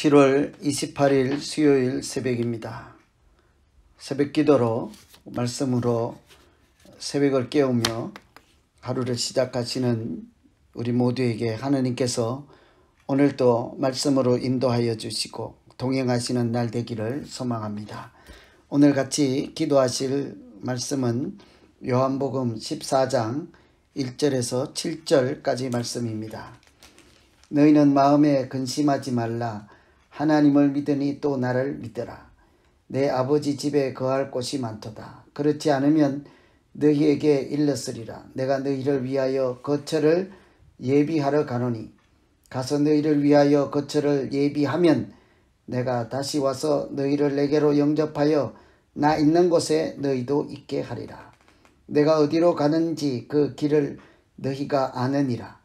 7월 28일 수요일 새벽입니다. 새벽 기도로 말씀으로 새벽을 깨우며 하루를 시작하시는 우리 모두에게 하느님께서 오늘도 말씀으로 인도하여 주시고 동행하시는 날 되기를 소망합니다. 오늘 같이 기도하실 말씀은 요한복음 14장 1절에서 7절까지 말씀입니다. 너희는 마음에 근심하지 말라. 하나님을 믿으니 또 나를 믿으라. 내 아버지 집에 거할 곳이 많도다. 그렇지 않으면 너희에게 일렀으리라. 내가 너희를 위하여 거처를 예비하러 가노니 가서 너희를 위하여 거처를 예비하면 내가 다시 와서 너희를 내게로 영접하여 나 있는 곳에 너희도 있게 하리라. 내가 어디로 가는지 그 길을 너희가 아느니라.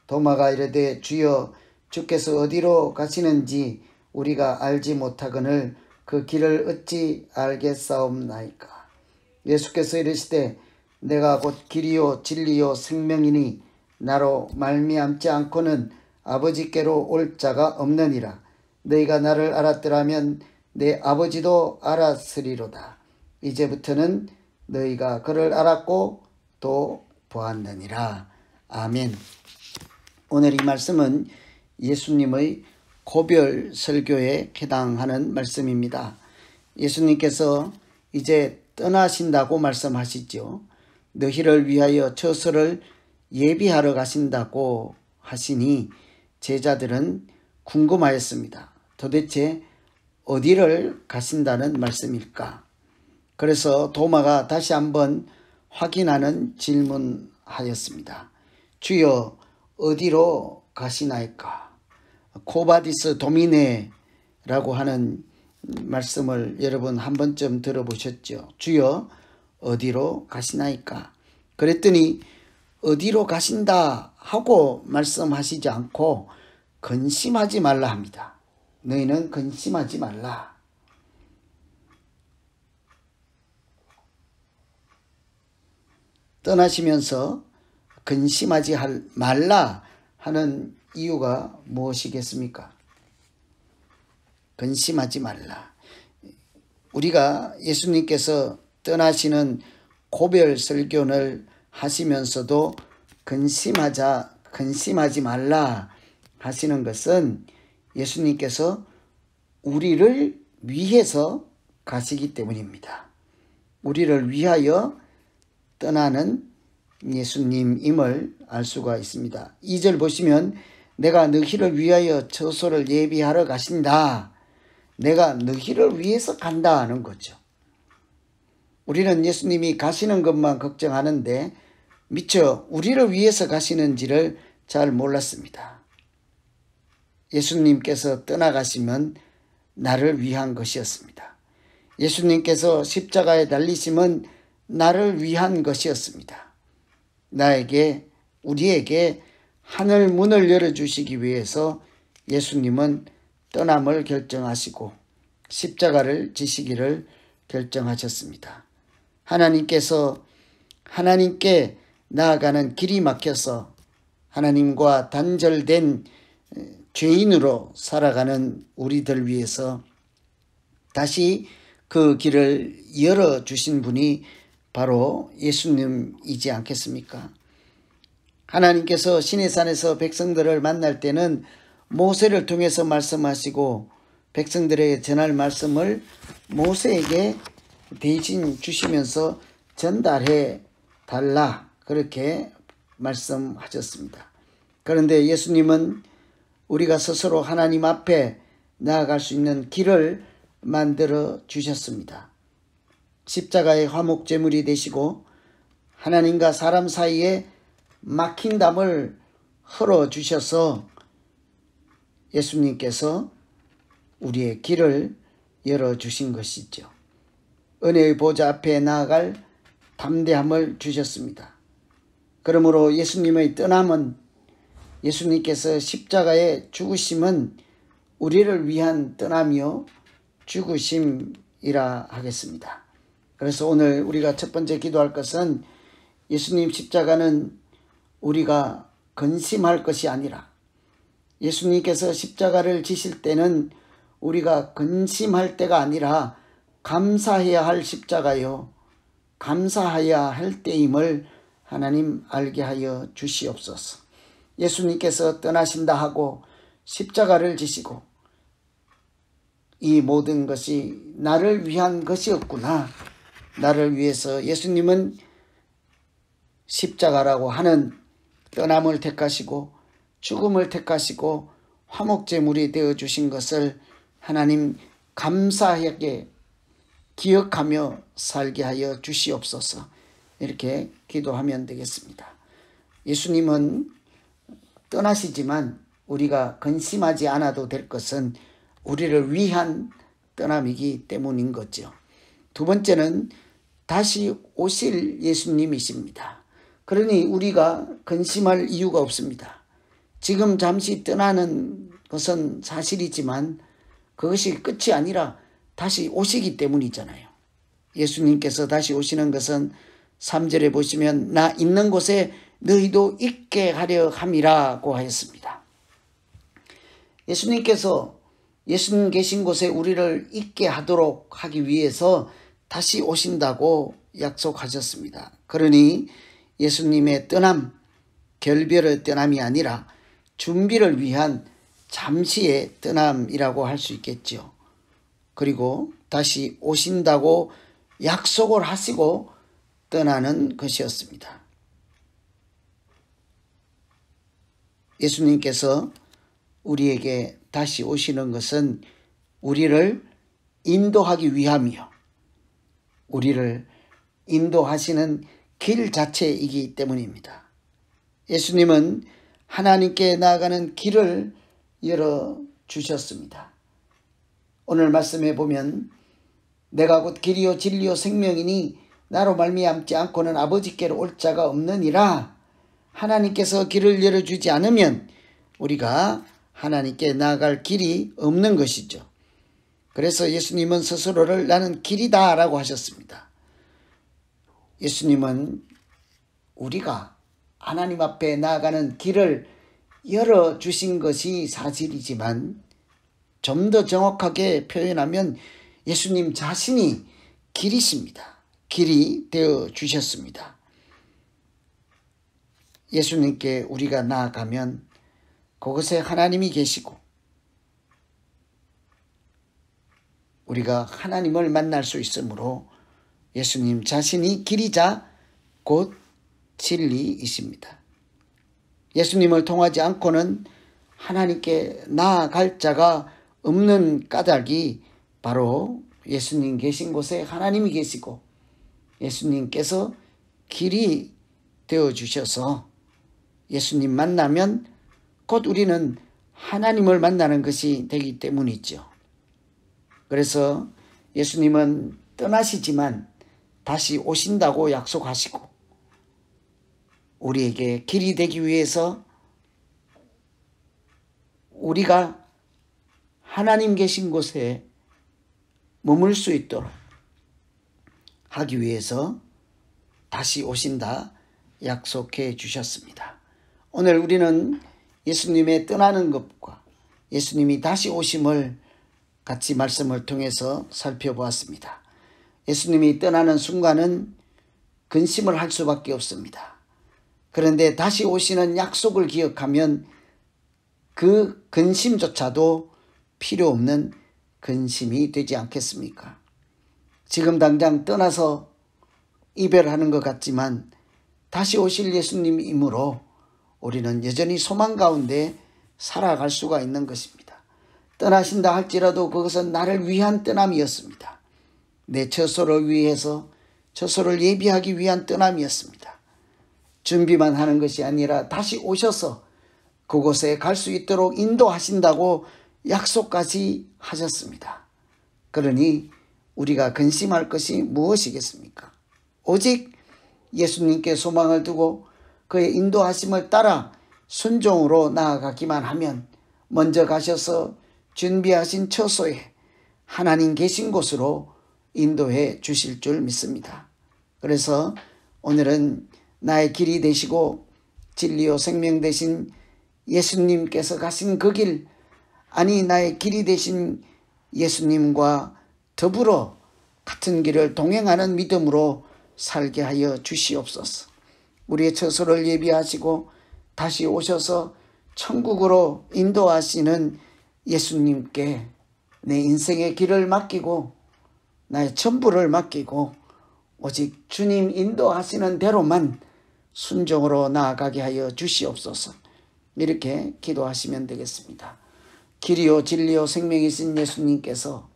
도마가 이르되 주여 주께서 어디로 가시는지 우리가 알지 못하거늘 그 길을 어찌 알겠사옵나이까. 예수께서 이르시되 내가 곧 길이요 진리요 생명이니 나로 말미암지 않고는 아버지께로 올 자가 없느니라. 너희가 나를 알았더라면 내 아버지도 알았으리로다. 이제부터는 너희가 그를 알았고 또 보았느니라. 아멘. 오늘 이 말씀은 예수님의 고별 설교에 해당하는 말씀입니다. 예수님께서 이제 떠나신다고 말씀하시죠. 너희를 위하여 처소를 예비하러 가신다고 하시니 제자들은 궁금하였습니다. 도대체 어디를 가신다는 말씀일까? 그래서 도마가 다시 한번 확인하는 질문하였습니다. 주여 어디로 가시나이까? 코바디스 도미네라고 하는 말씀을 여러분 한 번쯤 들어보셨죠? 주여 어디로 가시나이까? 그랬더니 어디로 가신다 하고 말씀하시지 않고 근심하지 말라 합니다. 너희는 근심하지 말라. 떠나시면서 근심하지 말라 하는 이유가 무엇이겠습니까? 근심하지 말라. 우리가 예수님께서 떠나시는 고별 설교를 하시면서도 근심하지 말라 하시는 것은 예수님께서 우리를 위해서 가시기 때문입니다. 우리를 위하여 떠나는 예수님임을 알 수가 있습니다. 2절 보시면 내가 너희를 위하여 처소를 예비하러 가신다. 내가 너희를 위해서 간다 하는 거죠. 우리는 예수님이 가시는 것만 걱정하는데 미처 우리를 위해서 가시는지를 잘 몰랐습니다. 예수님께서 떠나가시면 나를 위한 것이었습니다. 예수님께서 십자가에 달리심은 나를 위한 것이었습니다. 우리에게 하늘 문을 열어주시기 위해서 예수님은 떠남을 결정하시고 십자가를 지시기를 결정하셨습니다. 하나님께 나아가는 길이 막혀서 하나님과 단절된 죄인으로 살아가는 우리들 위해서 다시 그 길을 열어주신 분이 바로 예수님이지 않겠습니까? 하나님께서 시내산에서 백성들을 만날 때는 모세를 통해서 말씀하시고 백성들에게 전할 말씀을 모세에게 대신 주시면서 전달해 달라 그렇게 말씀하셨습니다. 그런데 예수님은 우리가 스스로 하나님 앞에 나아갈 수 있는 길을 만들어 주셨습니다. 십자가의 화목제물이 되시고 하나님과 사람 사이에 막힌 담을 헐어주셔서 예수님께서 우리의 길을 열어주신 것이죠. 은혜의 보좌 앞에 나아갈 담대함을 주셨습니다. 그러므로 예수님의 떠남은 예수님께서 십자가에 죽으심은 우리를 위한 떠남이요 죽으심이라 하겠습니다. 그래서 오늘 우리가 첫 번째 기도할 것은 예수님 십자가는 우리가 근심할 것이 아니라 예수님께서 십자가를 지실 때는 우리가 근심할 때가 아니라 감사해야 할 십자가요, 감사해야 할 때임을 하나님 알게 하여 주시옵소서. 예수님께서 떠나신다 하고 십자가를 지시고 이 모든 것이 나를 위한 것이었구나. 나를 위해서 예수님은 십자가라고 하는 떠남을 택하시고 죽음을 택하시고 화목제물이 되어주신 것을 하나님 감사하게 기억하며 살게 하여 주시옵소서. 이렇게 기도하면 되겠습니다. 예수님은 떠나시지만 우리가 근심하지 않아도 될 것은 우리를 위한 떠남이기 때문인 거죠. 두 번째는 다시 오실 예수님이십니다. 그러니 우리가 근심할 이유가 없습니다. 지금 잠시 떠나는 것은 사실이지만 그것이 끝이 아니라 다시 오시기 때문이잖아요. 예수님께서 다시 오시는 것은 3절에 보시면 나 있는 곳에 너희도 있게 하려 함이라고 하였습니다. 예수님께서 예수님 계신 곳에 우리를 있게 하도록 하기 위해서 다시 오신다고 약속하셨습니다. 그러니 예수님의 떠남, 결별의 떠남이 아니라 준비를 위한 잠시의 떠남이라고 할 수 있겠죠. 그리고 다시 오신다고 약속을 하시고 떠나는 것이었습니다. 예수님께서 우리에게 다시 오시는 것은 우리를 인도하기 위함이요, 우리를 인도하시는 길 자체이기 때문입니다. 예수님은 하나님께 나아가는 길을 열어주셨습니다. 오늘 말씀에 보면 내가 곧 길이요 진리요 생명이니 나로 말미암지 않고는 아버지께로 올 자가 없느니라. 하나님께서 길을 열어주지 않으면 우리가 하나님께 나아갈 길이 없는 것이죠. 그래서 예수님은 스스로를 나는 길이다 라고 하셨습니다. 예수님은 우리가 하나님 앞에 나아가는 길을 열어주신 것이 사실이지만 좀 더 정확하게 표현하면 예수님 자신이 길이십니다. 길이 되어 주셨습니다. 예수님께 우리가 나아가면 그곳에 하나님이 계시고 우리가 하나님을 만날 수 있으므로 예수님 자신이 길이자 곧 진리이십니다. 예수님을 통하지 않고는 하나님께 나아갈 자가 없는 까닭이 바로 예수님 계신 곳에 하나님이 계시고 예수님께서 길이 되어주셔서 예수님 만나면 곧 우리는 하나님을 만나는 것이 되기 때문이죠. 그래서 예수님은 떠나시지만 다시 오신다고 약속하시고 우리에게 길이 되기 위해서 우리가 하나님 계신 곳에 머물 수 있도록 하기 위해서 다시 오신다 약속해 주셨습니다. 오늘 우리는 예수님의 떠나는 것과 예수님이 다시 오심을 같이 말씀을 통해서 살펴보았습니다. 예수님이 떠나는 순간은 근심을 할 수밖에 없습니다. 그런데 다시 오시는 약속을 기억하면 그 근심조차도 필요 없는 근심이 되지 않겠습니까? 지금 당장 떠나서 이별하는 것 같지만 다시 오실 예수님이므로 우리는 여전히 소망 가운데 살아갈 수가 있는 것입니다. 떠나신다 할지라도 그것은 나를 위한 떠남이었습니다. 내 처소를 위해서 처소를 예비하기 위한 떠남이었습니다. 준비만 하는 것이 아니라 다시 오셔서 그곳에 갈 수 있도록 인도하신다고 약속까지 하셨습니다. 그러니 우리가 근심할 것이 무엇이겠습니까? 오직 예수님께 소망을 두고 그의 인도하심을 따라 순종으로 나아가기만 하면 먼저 가셔서 준비하신 처소에 하나님 계신 곳으로 인도해 주실 줄 믿습니다. 그래서 오늘은 나의 길이 되시고 진리요 생명 되신 예수님께서 가신 그 길, 아니 나의 길이 되신 예수님과 더불어 같은 길을 동행하는 믿음으로 살게 하여 주시옵소서. 우리의 처소를 예비하시고 다시 오셔서 천국으로 인도하시는 예수님께 내 인생의 길을 맡기고 나의 전부를 맡기고 오직 주님 인도하시는 대로만 순종으로 나아가게 하여 주시옵소서. 이렇게 기도하시면 되겠습니다. 길이요 진리요 생명이신 예수님께서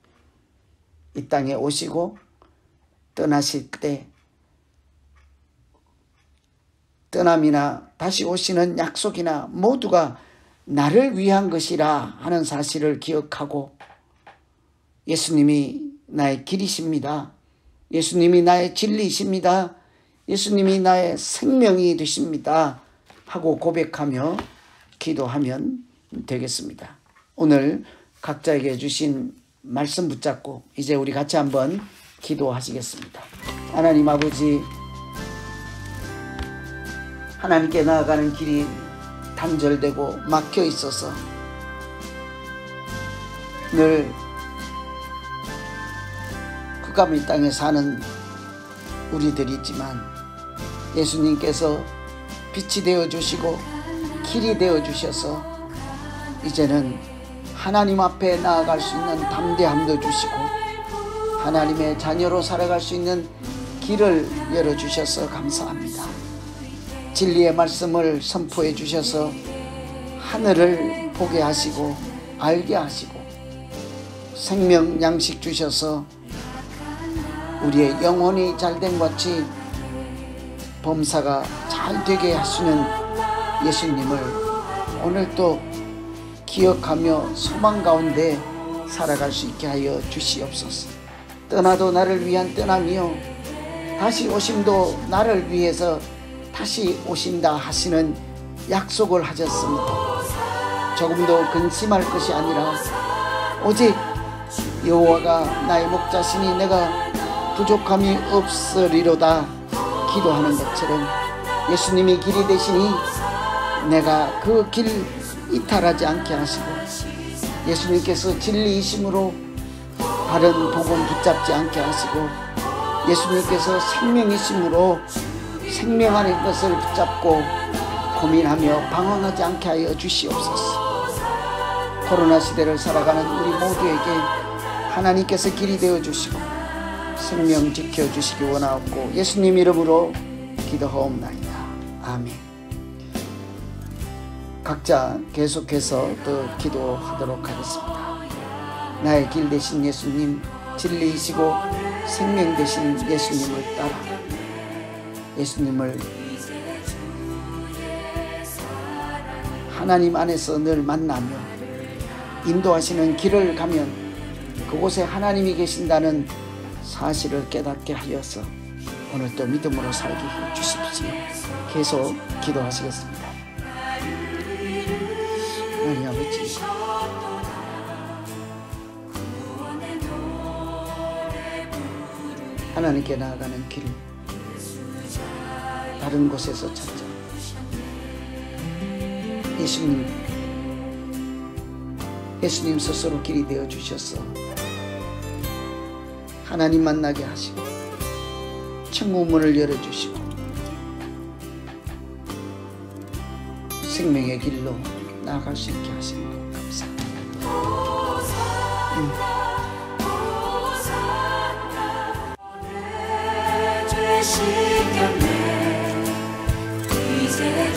이 땅에 오시고 떠나실 때 떠남이나 다시 오시는 약속이나 모두가 나를 위한 것이라 하는 사실을 기억하고 예수님이 나의 길이십니다. 예수님이 나의 진리이십니다. 예수님이 나의 생명이 되십니다. 하고 고백하며 기도하면 되겠습니다. 오늘 각자에게 주신 말씀 붙잡고 이제 우리 같이 한번 기도하시겠습니다. 하나님 아버지, 하나님께 나아가는 길이 단절되고 막혀 있어서 늘 흑암의 땅에 사는 우리들이지만 예수님께서 빛이 되어주시고 길이 되어주셔서 이제는 하나님 앞에 나아갈 수 있는 담대함도 주시고 하나님의 자녀로 살아갈 수 있는 길을 열어주셔서 감사합니다. 진리의 말씀을 선포해 주셔서 하늘을 보게 하시고 알게 하시고 생명 양식 주셔서 우리의 영혼이 잘된 같이 범사가 잘 되게 하시는 예수님을 오늘 또 기억하며 소망 가운데 살아갈 수 있게 하여 주시옵소서. 떠나도 나를 위한 떠남이요 다시 오심도 나를 위해서 다시 오신다 하시는 약속을 하셨습니다. 조금도 근심할 것이 아니라 오직 여호와가 나의 목자시니 내가 부족함이 없으리로다 기도하는 것처럼 예수님이 길이 되시니 내가 그 길 이탈하지 않게 하시고 예수님께서 진리이심으로 바른 복음 붙잡지 않게 하시고 예수님께서 생명이심으로 생명 안의 것을 붙잡고 고민하며 방황하지 않게 하여 주시옵소서. 코로나 시대를 살아가는 우리 모두에게 하나님께서 길이 되어주시고 생명 지켜주시기 원하옵고 예수님 이름으로 기도하옵나이다. 아멘. 각자 계속해서 더 기도하도록 하겠습니다. 나의 길 되신 예수님, 진리이시고 생명 되신 예수님을 따라 예수님을 하나님 안에서 늘 만나며 인도하시는 길을 가면 그곳에 하나님이 계신다는 사실을 깨닫게 하여서 오늘도 믿음으로 살게 해주십시오. 계속 기도하시겠습니다. 하나님 아버지, 하나님께 나아가는 길 다른 곳에서 찾자. 예수님 스스로 길이 되어 주셔서 하나님 만나게 하시고 천국 문을 열어주시고 생명의 길로 나아갈 수 있게 하시는 것 감사합니다. 이제